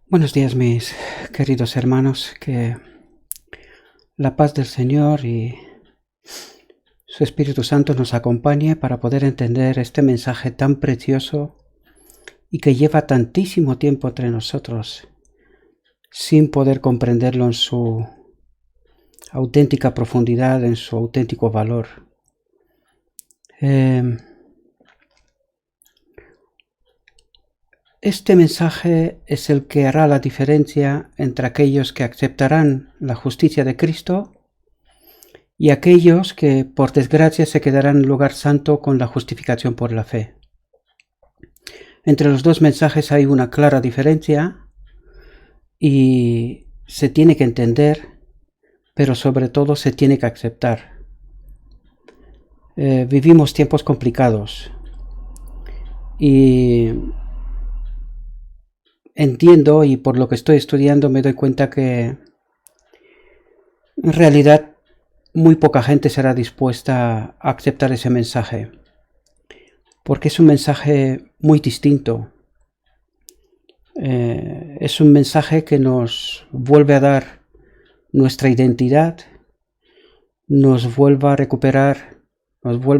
Buenos días, mis queridos hermanos, que la paz del Señor y su Espíritu Santo nos acompañe para poder entender este mensaje tan precioso y que lleva tantísimo tiempo entre nosotros sin poder comprenderlo en su auténtica profundidad, en su auténtico valor. Este mensaje es el que hará la diferencia entre aquellos que aceptarán la justicia de Cristo y aquellos que, por desgracia, se quedarán en lugar santo con la justificación por la fe. Entre los dos mensajes hay una clara diferencia y se tiene que entender, pero sobre todo se tiene que aceptar. Vivimos tiempos complicados y entiendo, y por lo que estoy estudiando me doy cuenta que en realidad muy poca gente será dispuesta a aceptar ese mensaje, porque es un mensaje muy distinto. Es un mensaje que nos vuelve a dar nuestra identidad, nos vuelve a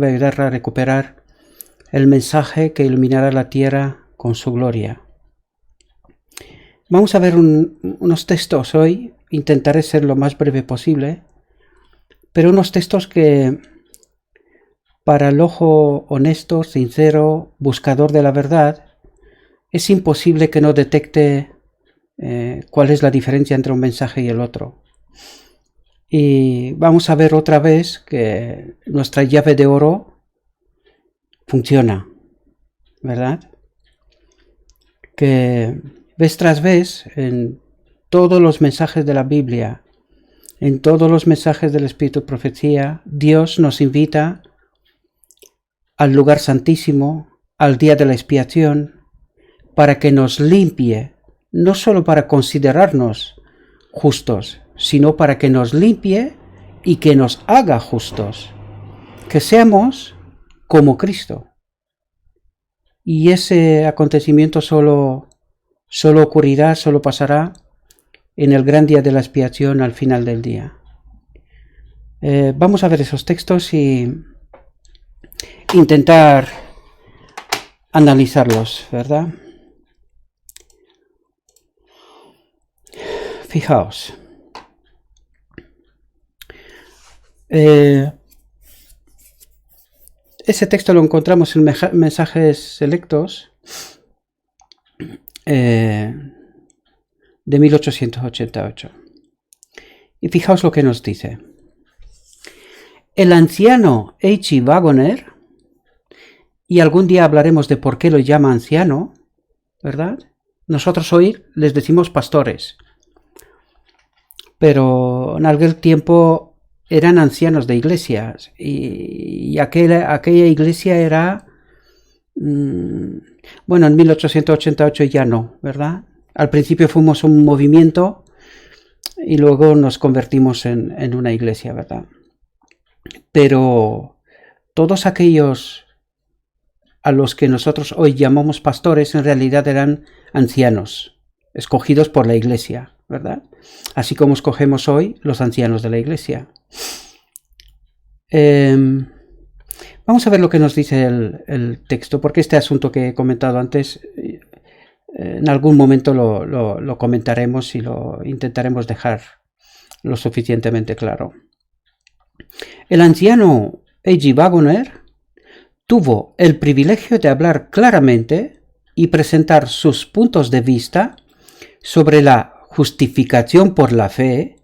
ayudar a recuperar el mensaje que iluminará la tierra con su gloria. Vamos a ver unos textos hoy, intentaré ser lo más breve posible, pero unos textos que para el ojo honesto, sincero, buscador de la verdad, es imposible que no detecte cuál es la diferencia entre un mensaje y el otro. Y vamos a ver otra vez que nuestra llave de oro funciona, ¿verdad? Que vez tras vez en todos los mensajes de la Biblia, en todos los mensajes del Espíritu de Profecía, Dios nos invita al lugar santísimo, al día de la expiación, para que nos limpie, no solo para considerarnos justos, sino para que nos limpie y que nos haga justos, que seamos como Cristo. Y ese acontecimiento solo ocurrirá, solo pasará en el gran día de la expiación al final del día. Vamos a ver esos textos y intentar analizarlos, ¿verdad? Fijaos. Ese texto lo encontramos en Mensajes Selectos de 1888. Y fijaos lo que nos dice. El anciano H. Wagoner, y algún día hablaremos de por qué lo llama anciano, ¿verdad? Nosotros hoy les decimos pastores, pero en aquel tiempo eran ancianos de iglesias y aquella iglesia era, bueno, en 1888 ya no, ¿verdad? Al principio fuimos un movimiento y luego nos convertimos en una iglesia, ¿verdad? Pero todos aquellos a los que nosotros hoy llamamos pastores en realidad eran ancianos, escogidos por la iglesia, ¿verdad? Así como escogemos hoy los ancianos de la iglesia. Vamos a ver lo que nos dice el texto, porque este asunto que he comentado antes, en algún momento lo comentaremos y lo intentaremos dejar lo suficientemente claro. El anciano A.G. Wagoner tuvo el privilegio de hablar claramente y presentar sus puntos de vista sobre la justificación por la fe,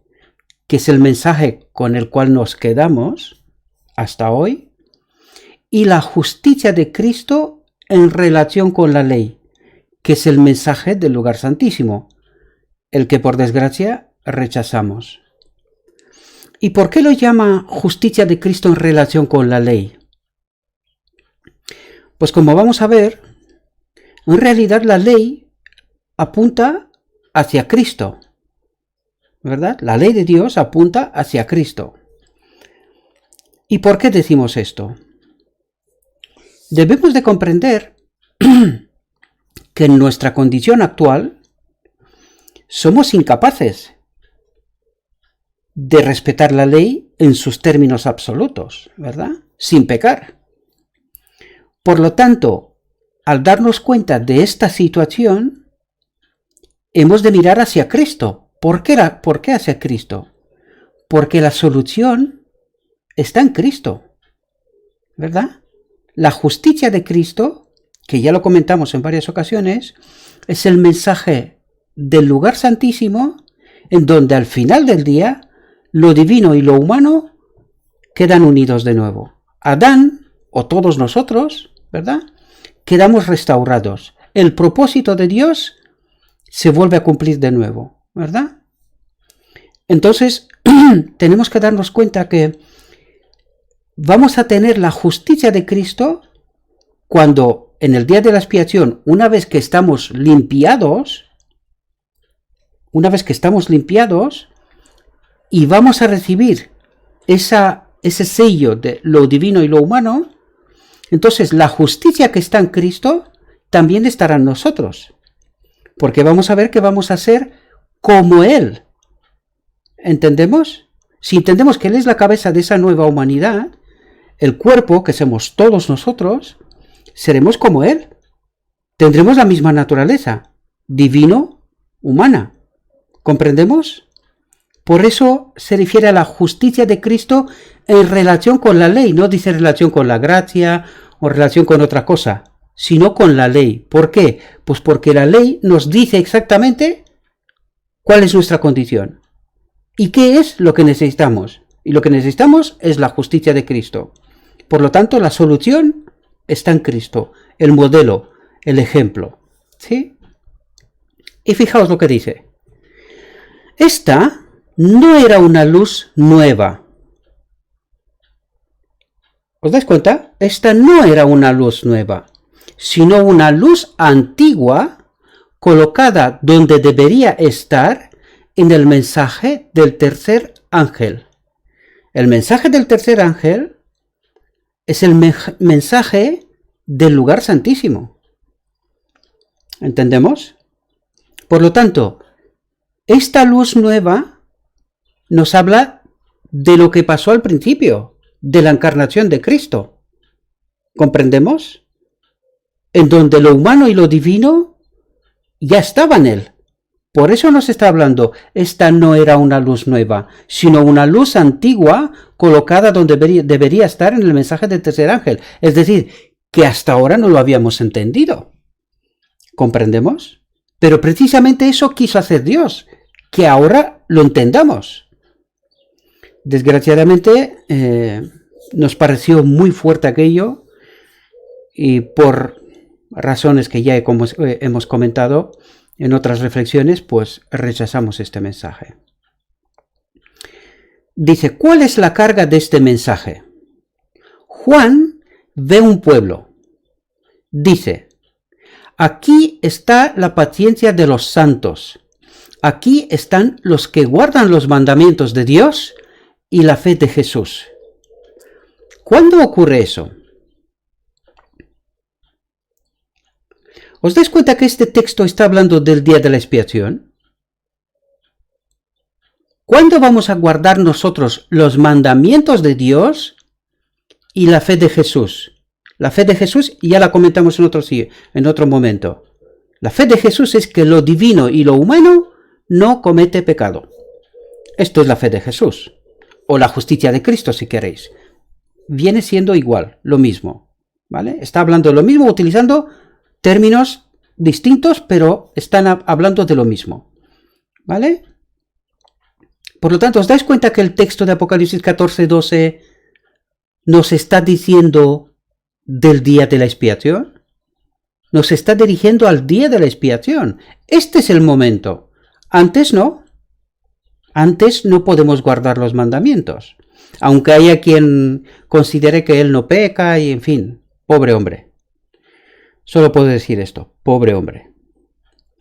que es el mensaje con el cual nos quedamos hasta hoy, y la justicia de Cristo en relación con la ley, que es el mensaje del lugar santísimo, el que por desgracia rechazamos. ¿Y por qué lo llama justicia de Cristo en relación con la ley? Pues como vamos a ver, en realidad la ley apunta hacia Cristo, ¿verdad? La ley de Dios apunta hacia Cristo. ¿Y por qué decimos esto? Debemos de comprender que en nuestra condición actual somos incapaces de respetar la ley en sus términos absolutos, ¿verdad? Sin pecar. Por lo tanto, al darnos cuenta de esta situación, hemos de mirar hacia Cristo. ¿Por qué hacia Cristo? Porque la solución está en Cristo, ¿verdad? La justicia de Cristo, que ya lo comentamos en varias ocasiones, es el mensaje del lugar santísimo en donde al final del día lo divino y lo humano quedan unidos de nuevo. Adán, o todos nosotros, ¿verdad?, quedamos restaurados. El propósito de Dios se vuelve a cumplir de nuevo, ¿verdad? Entonces, tenemos que darnos cuenta que vamos a tener la justicia de Cristo cuando en el día de la expiación, una vez que estamos limpiados, y vamos a recibir ese sello de lo divino y lo humano, entonces la justicia que está en Cristo también estará en nosotros, porque vamos a ver que vamos a ser como Él. ¿Entendemos? Si entendemos que Él es la cabeza de esa nueva humanidad, el cuerpo, que somos todos nosotros, seremos como Él. Tendremos la misma naturaleza, divino-humana. ¿Comprendemos? Por eso se refiere a la justicia de Cristo en relación con la ley. No dice relación con la gracia o relación con otra cosa, sino con la ley. ¿Por qué? Pues porque la ley nos dice exactamente cuál es nuestra condición y qué es lo que necesitamos. Y lo que necesitamos es la justicia de Cristo. Por lo tanto, la solución está en Cristo, el modelo, el ejemplo. ¿Sí? Y fijaos lo que dice. Esta no era una luz nueva. ¿Os dais cuenta? Esta no era una luz nueva, sino una luz antigua colocada donde debería estar en el mensaje del tercer ángel. El mensaje del tercer ángel es el mensaje del lugar santísimo. ¿Entendemos? Por lo tanto, esta luz nueva nos habla de lo que pasó al principio, de la encarnación de Cristo. ¿Comprendemos? En donde lo humano y lo divino ya estaban en Él. Por eso nos está hablando, esta no era una luz nueva, sino una luz antigua colocada donde debería estar en el mensaje del tercer ángel. Es decir, que hasta ahora no lo habíamos entendido. ¿Comprendemos? Pero precisamente eso quiso hacer Dios, que ahora lo entendamos. Desgraciadamente nos pareció muy fuerte aquello y por razones que ya hemos comentado en otras reflexiones, pues rechazamos este mensaje. Dice, ¿cuál es la carga de este mensaje? Juan ve un pueblo. Dice, aquí está la paciencia de los santos. Aquí están los que guardan los mandamientos de Dios y la fe de Jesús. ¿Cuándo ocurre eso? ¿Os dais cuenta que este texto está hablando del día de la expiación? ¿Cuándo vamos a guardar nosotros los mandamientos de Dios y la fe de Jesús? La fe de Jesús ya la comentamos en otro momento. La fe de Jesús es que lo divino y lo humano no comete pecado. Esto es la fe de Jesús. O la justicia de Cristo, si queréis. Viene siendo igual, lo mismo. ¿Vale? Está hablando de lo mismo, utilizando términos distintos, pero están hablando de lo mismo. ¿Vale? Por lo tanto, ¿os dais cuenta que el texto de Apocalipsis 14:12 nos está diciendo del día de la expiación? Nos está dirigiendo al día de la expiación. Este es el momento. Antes no. Antes no podemos guardar los mandamientos. Aunque haya quien considere que él no peca y en fin, pobre hombre. Solo puedo decir esto, pobre hombre.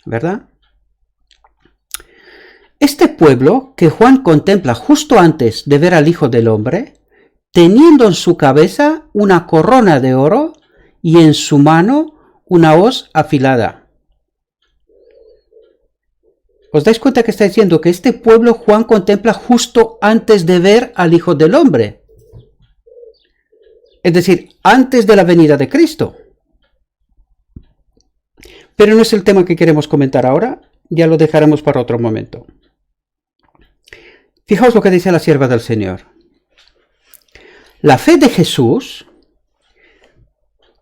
¿Verdad? Este pueblo que Juan contempla justo antes de ver al Hijo del Hombre, teniendo en su cabeza una corona de oro y en su mano una hoz afilada. ¿Os dais cuenta que está diciendo que este pueblo Juan contempla justo antes de ver al Hijo del Hombre? Es decir, antes de la venida de Cristo. Pero no es el tema que queremos comentar ahora, ya lo dejaremos para otro momento. Fijaos lo que dice la sierva del Señor. La fe de Jesús,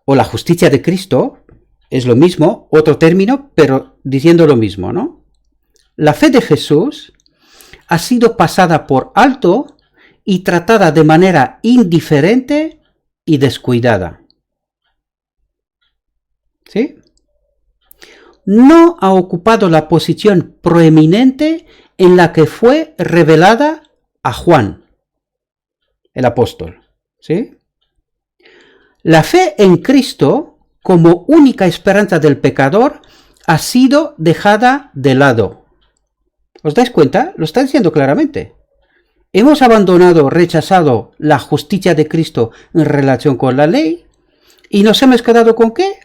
o la justicia de Cristo, es lo mismo, otro término, pero diciendo lo mismo, ¿no? La fe de Jesús ha sido pasada por alto y tratada de manera indiferente y descuidada. ¿Sí? No ha ocupado la posición proeminente en la que fue revelada a Juan, el apóstol. ¿Sí? La fe en Cristo, como única esperanza del pecador, ha sido dejada de lado. ¿Os dais cuenta? Lo está diciendo claramente. Hemos abandonado, rechazado la justicia de Cristo en relación con la ley y nos hemos quedado ¿con qué?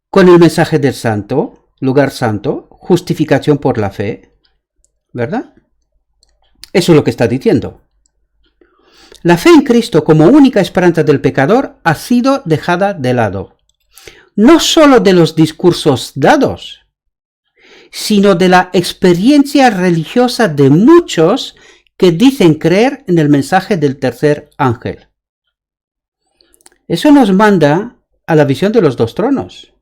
Con el mensaje del santo, lugar santo, justificación por la fe, ¿verdad? Eso es lo que está diciendo. La fe en Cristo como única esperanza del pecador ha sido dejada de lado. No solo de los discursos dados, sino de la experiencia religiosa de muchos que dicen creer en el mensaje del tercer ángel. Eso nos manda a la visión de los dos tronos.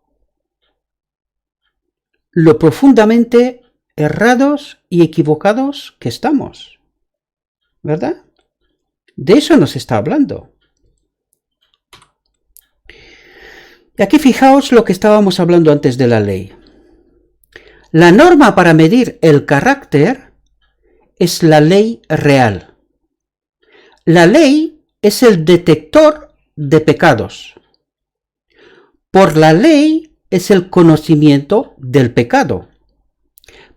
Lo profundamente errados y equivocados que estamos, ¿verdad? De eso nos está hablando. Y aquí fijaos lo que estábamos hablando antes de la ley. La norma para medir el carácter es la ley real. La ley es el detector de pecados. Por la ley es el conocimiento del pecado.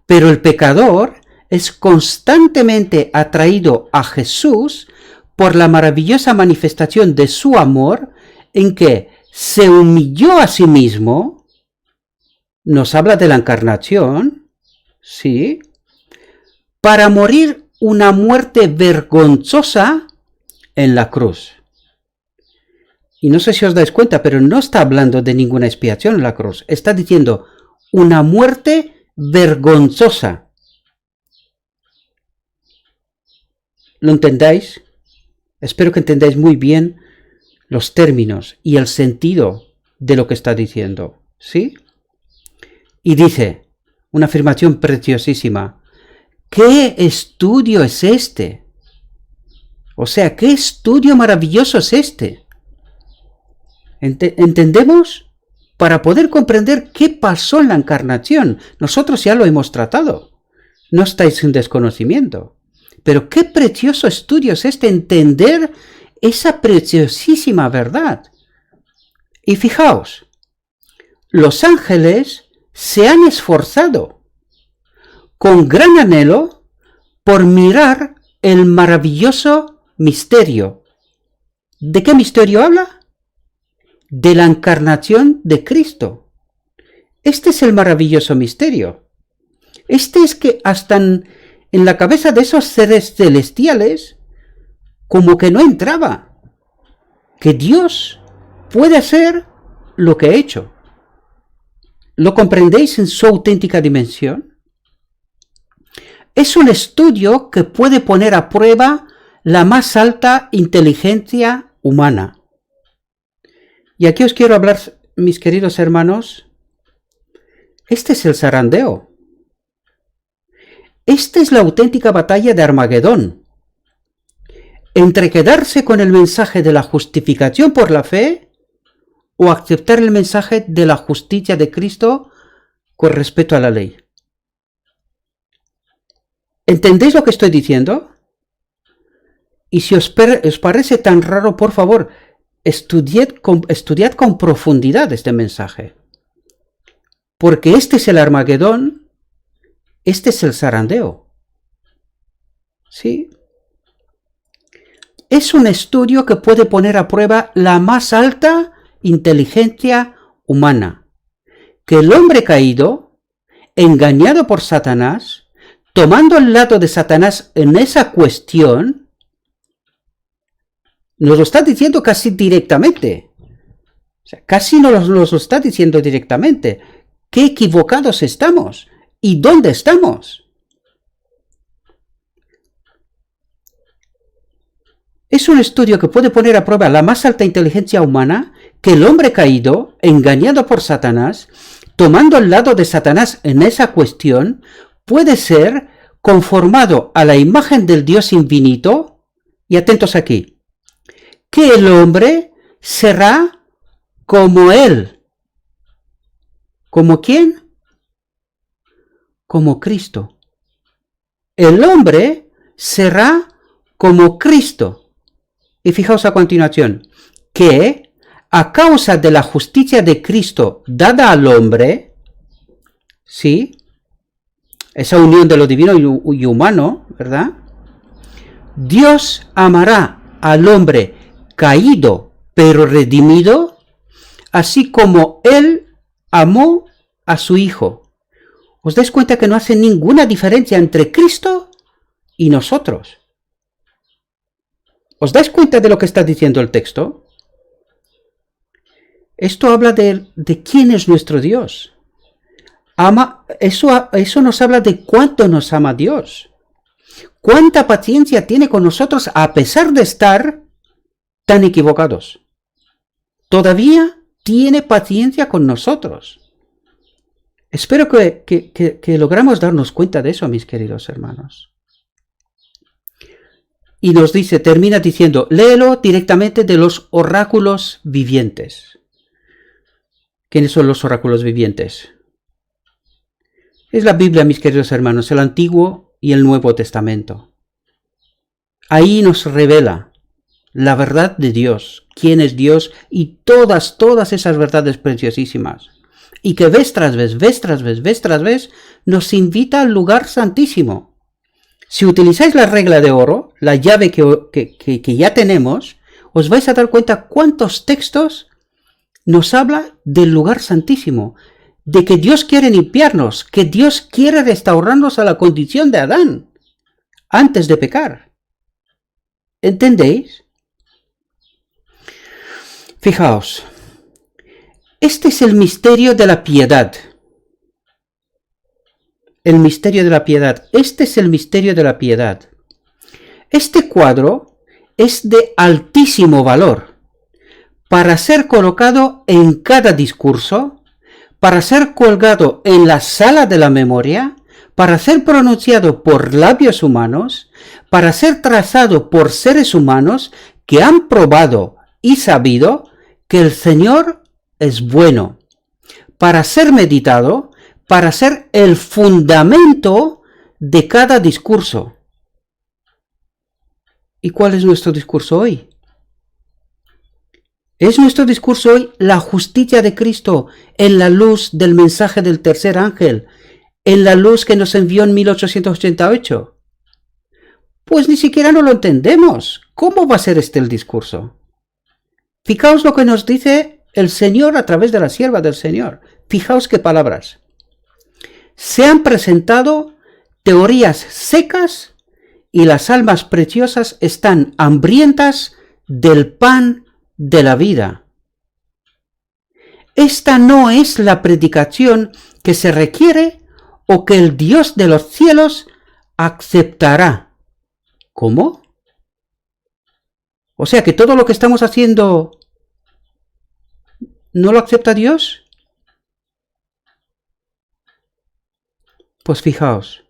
Pero el pecador es constantemente atraído a Jesús por la maravillosa manifestación de su amor en que se humilló a sí mismo. Nos habla de la encarnación, ¿sí? Para morir una muerte vergonzosa en la cruz. Y no sé si os dais cuenta, pero no está hablando de ninguna expiación en la cruz. Está diciendo una muerte vergonzosa. ¿Lo entendáis? Espero que entendáis muy bien los términos y el sentido de lo que está diciendo, ¿sí? Y dice, una afirmación preciosísima, ¿qué estudio es este? O sea, ¿qué estudio maravilloso es este? ¿Entendemos? Para poder comprender qué pasó en la encarnación, nosotros ya lo hemos tratado. No estáis en desconocimiento. Pero qué precioso estudio es este, entender esa preciosísima verdad. Y fijaos, los ángeles se han esforzado con gran anhelo por mirar el maravilloso misterio. ¿De qué misterio habla? De la encarnación de Cristo. Este es el maravilloso misterio. Este es que hasta en la cabeza de esos seres celestiales como que no entraba que Dios puede hacer lo que ha hecho. ¿Lo comprendéis en su auténtica dimensión? Es un estudio que puede poner a prueba la más alta inteligencia humana. Y aquí os quiero hablar, mis queridos hermanos, este es el zarandeo. Esta es la auténtica batalla de Armagedón. Entre quedarse con el mensaje de la justificación por la fe o aceptar el mensaje de la justicia de Cristo con respecto a la ley. ¿Entendéis lo que estoy diciendo? Y si os parece tan raro, por favor, estudiad con profundidad este mensaje. Porque este es el Armagedón, este es el zarandeo. ¿Sí? Es un estudio que puede poner a prueba la más alta inteligencia humana. Que el hombre caído, engañado por Satanás, tomando el lado de Satanás en esa cuestión, nos lo está diciendo casi directamente. O sea, casi nos lo está diciendo directamente. ¿Qué equivocados estamos? ¿Y dónde estamos? Es un estudio que puede poner a prueba la más alta inteligencia humana, que el hombre caído, engañado por Satanás, tomando el lado de Satanás en esa cuestión, puede ser conformado a la imagen del Dios infinito, y atentos aquí, que el hombre será como él. ¿Como quién? Como Cristo. El hombre será como Cristo. Y fijaos a continuación, que a causa de la justicia de Cristo dada al hombre, ¿sí? Esa unión de lo divino y humano, ¿verdad? Dios amará al hombre caído pero redimido, así como Él amó a su Hijo. ¿Os dais cuenta que no hace ninguna diferencia entre Cristo y nosotros? ¿Os dais cuenta de lo que está diciendo el texto? Esto habla de quién es nuestro Dios. Eso nos habla de cuánto nos ama Dios. Cuánta paciencia tiene con nosotros a pesar de estar tan equivocados. Todavía tiene paciencia con nosotros. Espero que logramos darnos cuenta de eso, mis queridos hermanos. Y nos dice, termina diciendo, léelo directamente de los oráculos vivientes. ¿Quiénes son los oráculos vivientes? Es la Biblia, mis queridos hermanos, el Antiguo y el Nuevo Testamento. Ahí nos revela la verdad de Dios, quién es Dios y todas esas verdades preciosísimas. Y que vez tras vez, nos invita al lugar santísimo. Si utilizáis la regla de oro, la llave que ya tenemos, os vais a dar cuenta cuántos textos nos habla del lugar santísimo, de que Dios quiere limpiarnos, que Dios quiere restaurarnos a la condición de Adán, antes de pecar. ¿Entendéis? Fijaos, este es el misterio de la piedad. El misterio de la piedad. Este es el misterio de la piedad. Este cuadro es de altísimo valor para ser colocado en cada discurso, para ser colgado en la sala de la memoria, para ser pronunciado por labios humanos, para ser trazado por seres humanos que han probado y sabido que el Señor es bueno, para ser meditado, para ser el fundamento de cada discurso. ¿Y cuál es nuestro discurso hoy? ¿Es nuestro discurso hoy la justicia de Cristo en la luz del mensaje del tercer ángel, en la luz que nos envió en 1888? Pues ni siquiera no lo entendemos. ¿Cómo va a ser este el discurso? Fijaos lo que nos dice el Señor a través de la sierva del Señor. Fijaos qué palabras. Se han presentado teorías secas y las almas preciosas están hambrientas del pan de la vida. Esta no es la predicación que se requiere o que el Dios de los cielos aceptará. ¿Cómo? O sea que todo lo que estamos haciendo ¿no lo acepta Dios? Pues fijaos,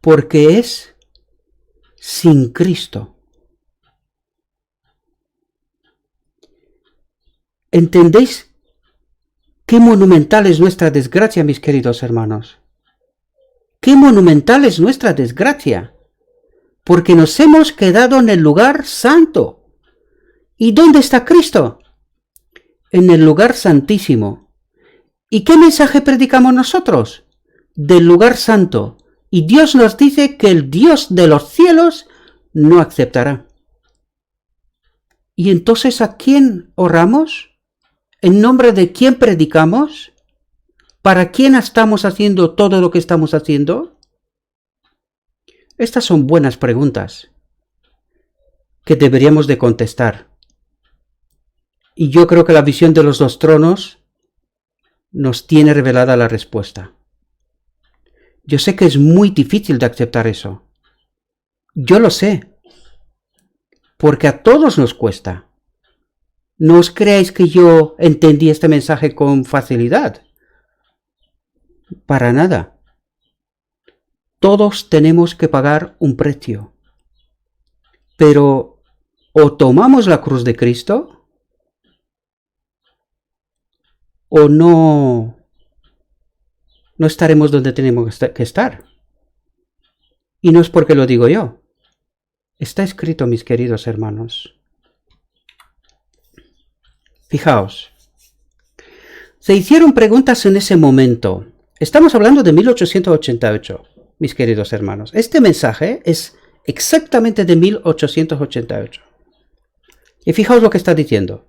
porque es sin Cristo. ¿Entendéis qué monumental es nuestra desgracia, mis queridos hermanos? ¡Qué monumental es nuestra desgracia! Porque nos hemos quedado en el lugar santo. ¿Y dónde está Cristo? En el lugar santísimo. ¿Y qué mensaje predicamos nosotros? Del lugar santo. Y Dios nos dice que el Dios de los cielos no aceptará. ¿Y entonces a quién oramos? ¿En nombre de quién predicamos? ¿Para quién estamos haciendo todo lo que estamos haciendo? Estas son buenas preguntas que deberíamos de contestar. Y yo creo que la visión de los dos tronos nos tiene revelada la respuesta. Yo sé que es muy difícil de aceptar eso. Yo lo sé. Porque a todos nos cuesta. No os creáis que yo entendí este mensaje con facilidad. Para nada. Todos tenemos que pagar un precio. Pero o tomamos la cruz de Cristo o no estaremos donde tenemos que estar. Y no es porque lo digo yo. Está escrito, mis queridos hermanos. Fijaos. Se hicieron preguntas en ese momento. Estamos hablando de 1888, mis queridos hermanos. Este mensaje es exactamente de 1888. Y fijaos lo que está diciendo.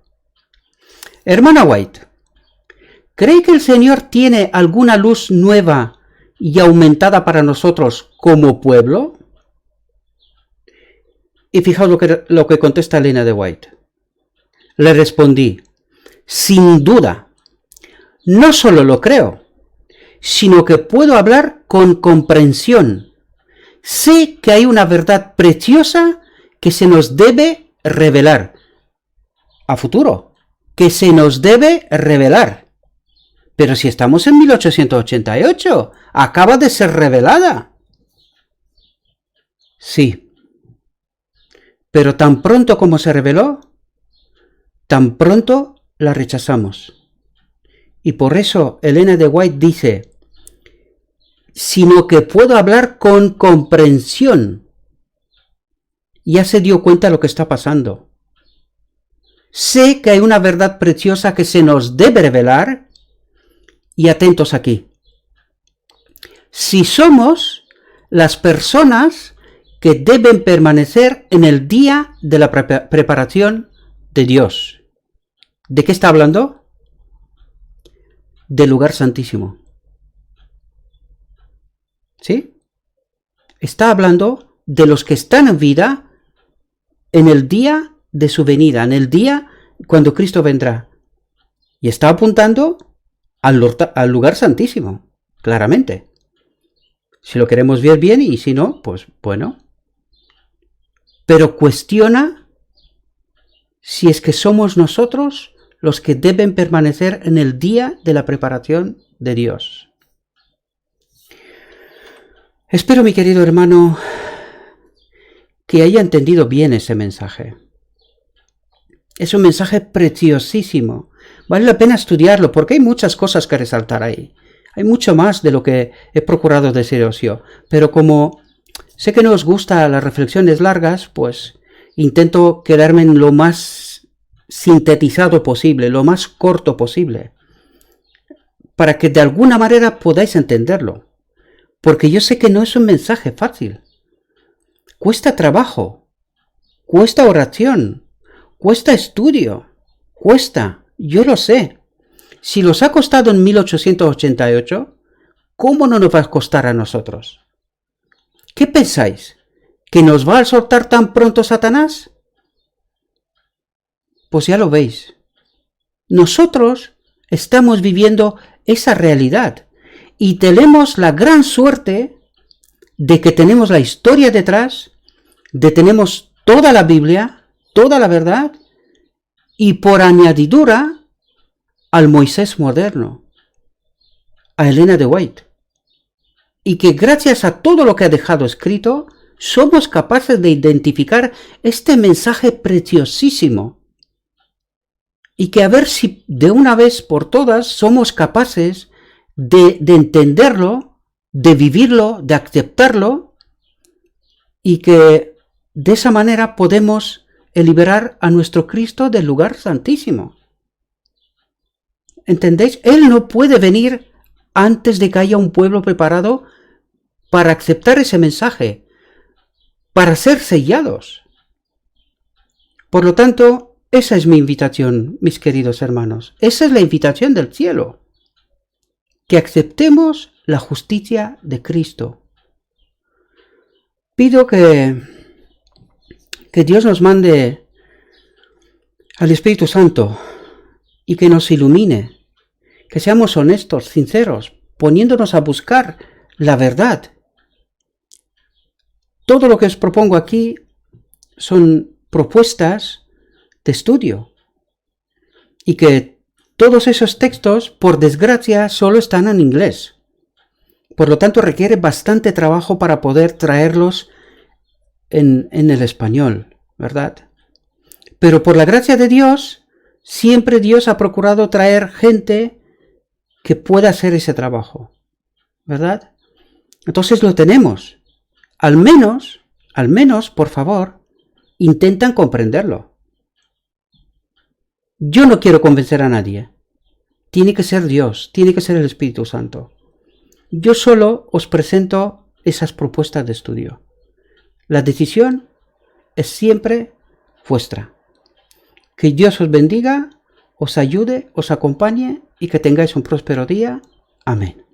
Hermana White, ¿cree que el Señor tiene alguna luz nueva y aumentada para nosotros como pueblo? Y fijaos lo que contesta Elena de White. Le respondí, sin duda, no solo lo creo, sino que puedo hablar con comprensión. Sé que hay una verdad preciosa que se nos debe revelar. A futuro, que se nos debe revelar. Pero si estamos en 1888, acaba de ser revelada. Sí. Pero tan pronto como se reveló, tan pronto la rechazamos. Y por eso Elena de White dice, sino que puedo hablar con comprensión. Ya se dio cuenta de lo que está pasando. Sé que hay una verdad preciosa que se nos debe revelar. Y atentos aquí. Si somos las personas que deben permanecer en el día de la preparación de Dios. ¿De qué está hablando? Del lugar santísimo. ¿Sí? Está hablando de los que están en vida en el día de su venida, en el día cuando Cristo vendrá. Y está apuntando al lugar santísimo, claramente. Si lo queremos ver bien y si no, pues bueno. Pero cuestiona si es que somos nosotros los que deben permanecer en el día de la preparación de Dios. Espero, mi querido hermano, que haya entendido bien ese mensaje. Es un mensaje preciosísimo. Vale la pena estudiarlo porque hay muchas cosas que resaltar ahí. Hay mucho más de lo que he procurado deciros yo. Pero como sé que no os gustan las reflexiones largas, pues intento quedarme en lo más sintetizado posible, lo más corto posible, para que de alguna manera podáis entenderlo. Porque yo sé que no es un mensaje fácil. Cuesta trabajo, cuesta oración, cuesta estudio, cuesta, yo lo sé. Si los ha costado en 1888, ¿cómo no nos va a costar a nosotros? ¿Qué pensáis? ¿Que nos va a soltar tan pronto Satanás? Pues ya lo veis. Nosotros estamos viviendo esa realidad y tenemos la gran suerte de que tenemos la historia detrás, de tenemos toda la Biblia, toda la verdad y por añadidura al Moisés moderno, a Elena de White. Y que gracias a todo lo que ha dejado escrito, somos capaces de identificar este mensaje preciosísimo. Y que a ver si de una vez por todas somos capaces de entenderlo, de vivirlo, de aceptarlo, y que de esa manera podemos liberar a nuestro Cristo del lugar santísimo. ¿Entendéis? Él no puede venir antes de que haya un pueblo preparado para aceptar ese mensaje, para ser sellados. Por lo tanto, esa es mi invitación, mis queridos hermanos. Esa es la invitación del cielo. que aceptemos la justicia de Cristo. Pido que Dios nos mande al Espíritu Santo y que nos ilumine, que seamos honestos, sinceros, poniéndonos a buscar la verdad. Todo lo que os propongo aquí son propuestas de estudio y que todos esos textos, por desgracia, solo están en inglés. Por lo tanto, requiere bastante trabajo para poder traerlos en el español, ¿verdad? Pero por la gracia de Dios, siempre Dios ha procurado traer gente que pueda hacer ese trabajo, ¿verdad? Entonces lo tenemos. Al menos, por favor, intentan comprenderlo. Yo no quiero convencer a nadie. Tiene que ser Dios, tiene que ser el Espíritu Santo. Yo solo os presento esas propuestas de estudio. La decisión es siempre vuestra. Que Dios os bendiga, os ayude, os acompañe y que tengáis un próspero día. Amén.